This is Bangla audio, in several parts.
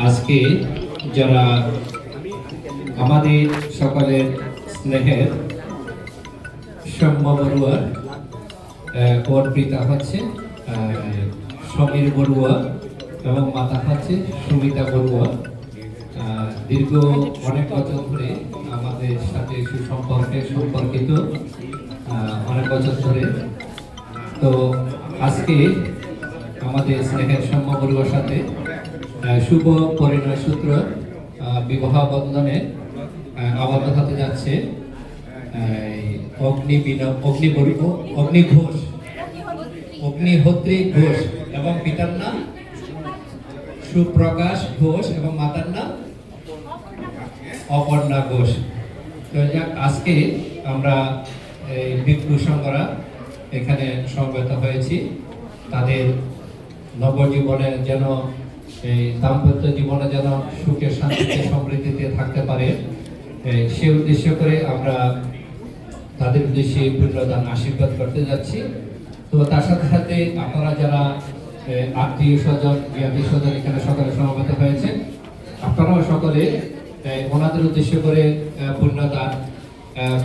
আজকে যারা আমাদের সকলের স্নেহের সৌম্য বড়ুয়া, ওর পিতা হচ্ছে সমীর বড়ুয়া এবং মাতা হচ্ছে সুমিতা বড়ুয়া। দীর্ঘ অনেক বছর ধরে আমাদের সাথে সম্পর্কিত অনেক বছর ধরে। তো আজকে আমাদের স্নেহের সৌম্য বড়ুয়ার সাথে শুভ পরিণয় সূত্র বিবাহ বন্ধনে আবদ্ধ হতে যাচ্ছে অগ্নিহোত্রী ঘোষ এবং পিতার নাম সুপ্রকাশ ঘোষ এবং মাতার নাম অপর্ণা ঘোষ। তো আজকে আমরা এই ভিক্ষু সংঘরা এখানে সমবেত হয়েছি, তাদের নবজীবনে যেন এই দাম্পত্য জীবনে যেন সুখে শান্তিতে সমৃদ্ধিতে থাকতে পারে, সে উদ্দেশ্য করে আমরা তাদের উদ্দেশ্যে পুণ্যদান আশীর্বাদ করতে যাচ্ছি। তো তার সাথে সাথে আপনারা যারা আত্মীয় স্বজন জ্ঞাতি স্বজন এখানে সকালে সমবেত হয়েছে, আপনারাও সকলে ওনাদের উদ্দেশ্য করে পুণ্যদান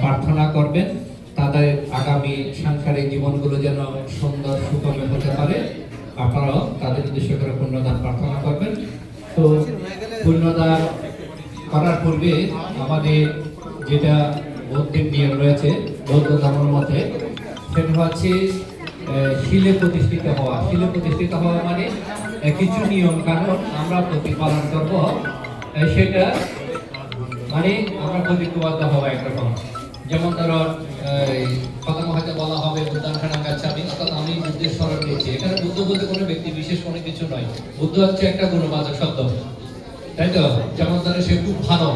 প্রার্থনা করবেন, তাদের আগামী সাংসারিক জীবনগুলো যেন সুন্দর সুখময় হতে পারে। আপনারাও তাদের উদ্দেশ্য করে পুণ্যদান প্রার্থনা করবেন। তো পুণ্যদান করার পূর্বে আমাদের যেটা বৌদ্ধের নিয়ম রয়েছে বৌদ্ধ ধর্মের মধ্যে, সেটা হচ্ছে শিলে প্রতিষ্ঠিত হওয়া। শিলে প্রতিষ্ঠিত হওয়া মানে কিছু নিয়ম কানুন আমরা প্রতিপালন করব, সেটা মানে আমরা প্রতিজ্ঞাবদ্ধ হওয়া একরকম। যেমন ধরো প্রথম হয়তো বলা হবে বুদ্ধাঙ্খানা গাচ্ছামি, অর্থাৎ আমি বুদ্ধের স্মরণ নিয়েছি। এখানে বুদ্ধ বলতে কোনো ব্যক্তি বিশেষ কোনো কিছু নয়, বুদ্ধ হচ্ছে একটা গুণবাচক শব্দ, তাই তো? যেমন ধরো সে খুব ভালো,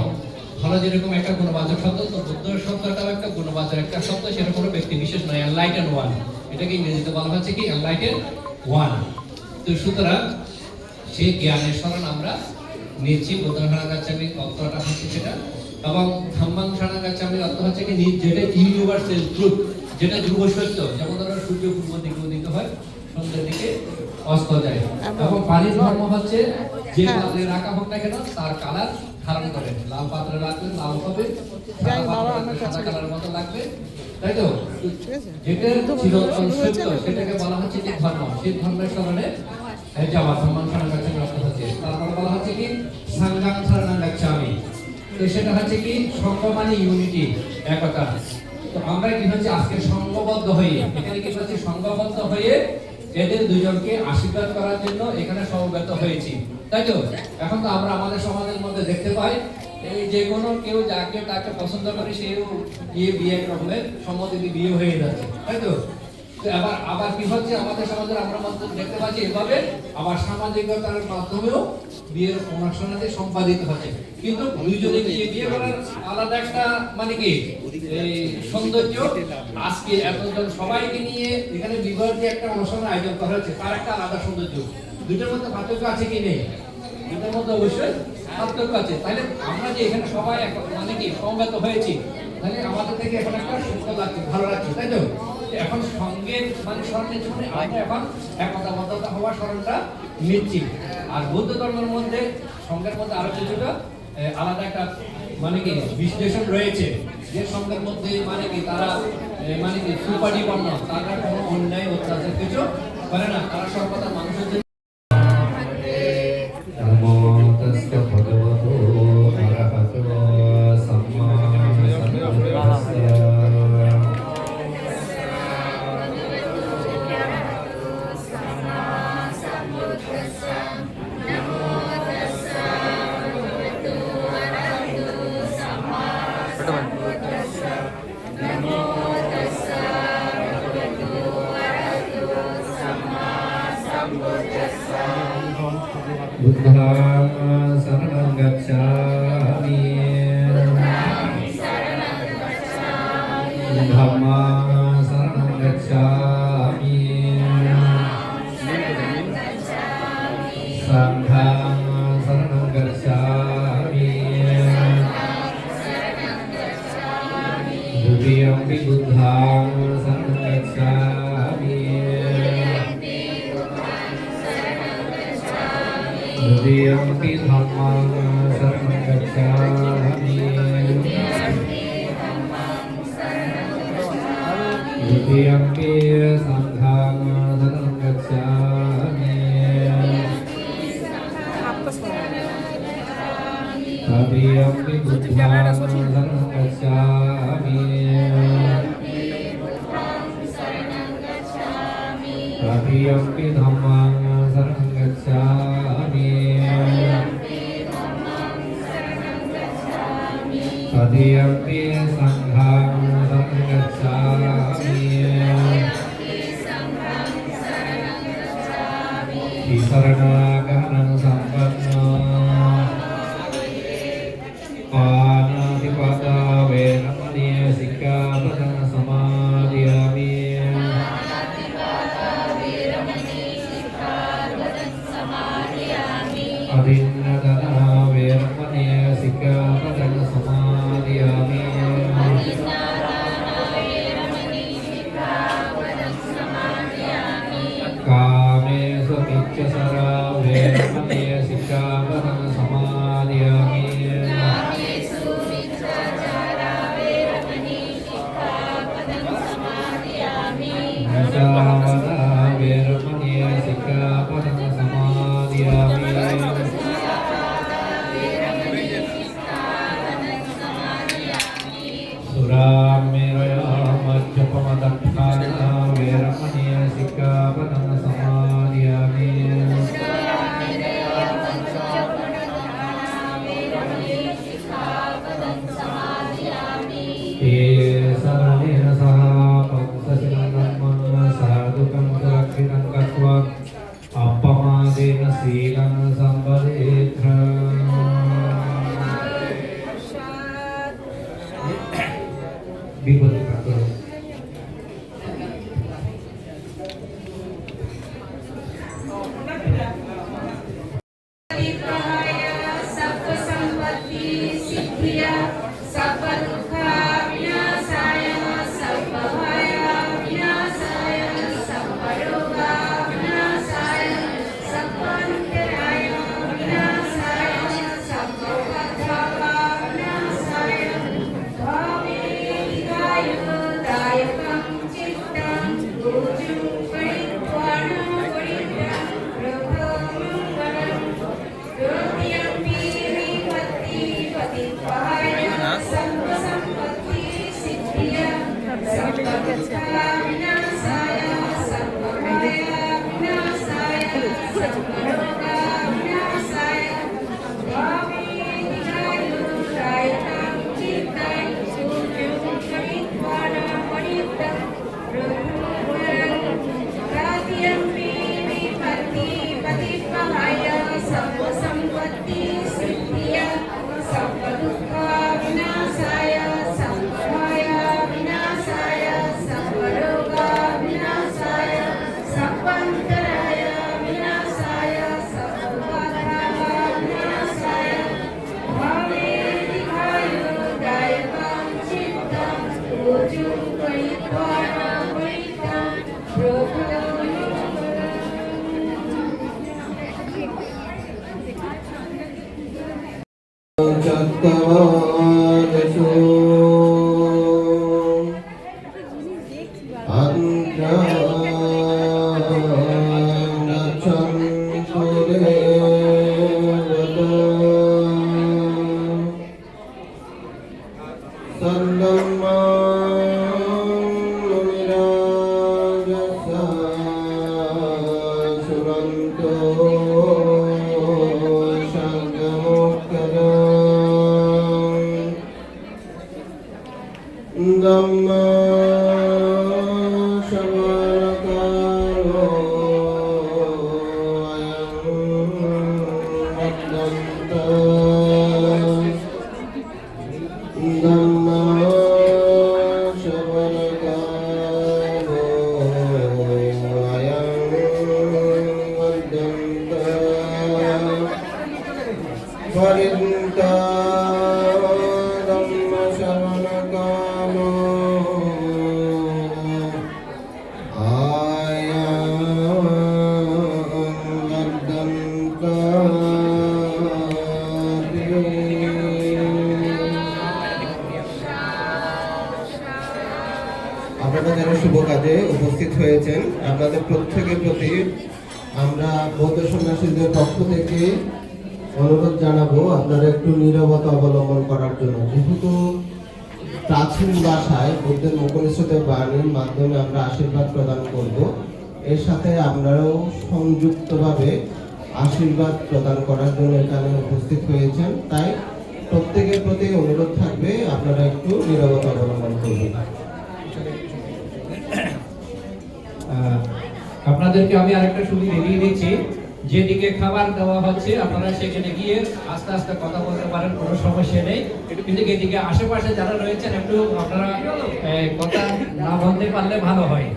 ভালো যেরকম একটা গুণবাচক শব্দ, তো বুদ্ধ শব্দটাও একটা গুণবাচক একটা শব্দ, সেটা কোনো ব্যক্তি বিশেষ নয়। এনলাইটেন ওয়ান, এটাকে ইংরেজিতে বলা হচ্ছে কি এনলাইটেন ওয়ান। তো সুতরাং সেই জ্ঞানের স্মরণ আমরা নিচ্ছি। বুদ্ধাঙ্খানা গাচ্ছামি অর্থটা হচ্ছে সেটা, এবং ধম্মাংখানা গাচ্ছামির অর্থ হচ্ছে কি যেটা ইউনিভার্সাল ট্রুথ, যেটা ধ্রুব সত্য। যেমন ধরো সূর্য পূর্ব দিকে উদিত হয়, সন্ধ্যের দিকে অস্ত যায়। এবং পানির ধর্ম হচ্ছে যে পাত্রে রাখা হোক না কেন তার কালার ধারণ করে। লাল পাত্রে রাখলে লাল হবে, সাদা কালার মতো লাগবে, তাই তো? যেটা চিরন্তন সত্য সেটাকে বলা হচ্ছে যে ধর্ম। সেই ধর্মের স্মরণে যাওয়া ধম্মাংখানা গাচ্ছামির অর্থ হচ্ছে। তারপরে বলা হচ্ছে কি সাংঘাংখানা গাচ্ছামি, তো সেটা হচ্ছে কি সঙ্গ মানে ইউনিটি, একতা। তো আমরা কি হচ্ছে আজকে সংঘবদ্ধ হয়ে এখানে কি হচ্ছে সংঘবদ্ধ হয়ে এদের দুজনকে আশীর্বাদ করার জন্য এখানে সমবেত হয়েছি, তাই তো? এখন তো আমরা আমাদের সমাজের মধ্যে দেখতে পাই এই যে কোনো কেউ যাকে তাকে পছন্দ করে সেও বিয়ে রকমের সম্মতি বিয়ে হয়ে যাচ্ছে, তাই তো? আবার কি হচ্ছে আমাদের সমাজের আমরা দেখতে পাচ্ছি এভাবে আবার সামাজিকতার মাধ্যমেও বিয়ের অনুষ্ঠানাদি সম্পাদিত হচ্ছে। কিন্তু দুইজনে বিয়ে করার আলাদা একটা মানে কি এই সৌন্দর্য। আজকে এতজন সবাইকে নিয়ে এখানে বিবাহের যে একটা অনুষ্ঠানের আয়োজন করা হচ্ছে, তার একটা আলাদা সৌন্দর্য। দুটোর মধ্যে পার্থক্য আছে কি নেই? দুটোর মধ্যে অবশ্যই পার্থক্য আছে। তাহলে আমরা যে এখানে সবাই মানে কি সমবেত হয়েছি, তাহলে আমাদের থেকে এখন একটা সুখ লাগছে, ভালো লাগছে, তাই তো? এখন সঙ্গের মানে স্মরণের জন্য আমরা এখন একতাবদ্ধতা হওয়ার স্মরণটা নিচ্ছি। আর বৌদ্ধ ধর্মের মধ্যে সঙ্গের মধ্যে আরো কিছুটা আলাদা একটা মানে কি বিশ্লেষণ রয়েছে, যে সঙ্গের মধ্যে মানে কি তারা মানে কি সুপারিপন্ন, তারা কোনো অন্যায় অত্যাচার কিছু করে না, তারা সর্বদা মানুষের জন্য। Buddhang saranang gacchami, Dhammang saranang gacchami, Sanghang saranang gacchami, Dutiyampi buddhang saranang gacchami, Tadiyampi dhammam saranam gacchami Tadiyampi sangham saranam gacchami Tadiyampi buddham saranam gacchami Tadiyampi dhammam saranam gacchami Tadiyampi sangham saranam gacchami Tisarana sampatna Panatipada veramani sikkhapadana samadhiyami Adinadana veramani sikkhapadana samadhiyami Kamesu miccasara veramani sikkhapadana samadhiyami Mussavada veramani sikkhapadana samadhiyami Surameraya majjapamadatthana veramani sikkhapadana samadhiyami Saranena saha pangsasilanamma sadhukam surakhitam katva appamadena silang sambadetra Bibut Kakuru Ayam হয়েছেন, আপনাদের প্রত্যেকের প্রতি আমরা বৌদ্ধ সন্ন্যাসীদের পক্ষ থেকে অনুরোধ জানাবো আপনারা একটু নীরবতা অবলম্বন করার জন্য। যেহেতু প্রাচীন ভাষায় বুদ্ধের মুখনিসৃত বাণীর মাধ্যমে আমরা আশীর্বাদ প্রদান করব, এর সাথে আমরাও সংযুক্তভাবে আশীর্বাদ প্রদান করার জন্য এখানে উপস্থিত হয়েছেন। তাই প্রত্যেকের প্রতি অনুরোধ থাকবে আপনারা একটু নীরবতা অবলম্বন করবেন। আপনাদেরকে আমি আরেকটা সুবিধা দিয়ে দিচ্ছি, যেদিকে খাবার দেওয়া হচ্ছে আপনারা সেখানে গিয়ে আস্তে আস্তে কথা বলতে পারেন, কোনো সমস্যা নেই। কিন্তু এদিকে আশেপাশে যারা রয়েছেন একটু আপনারা কথা না বলতে পারলে ভালো হয়,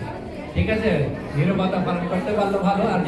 ঠিক আছে? নীরবতা পালন করতে পারলে ভালো। আর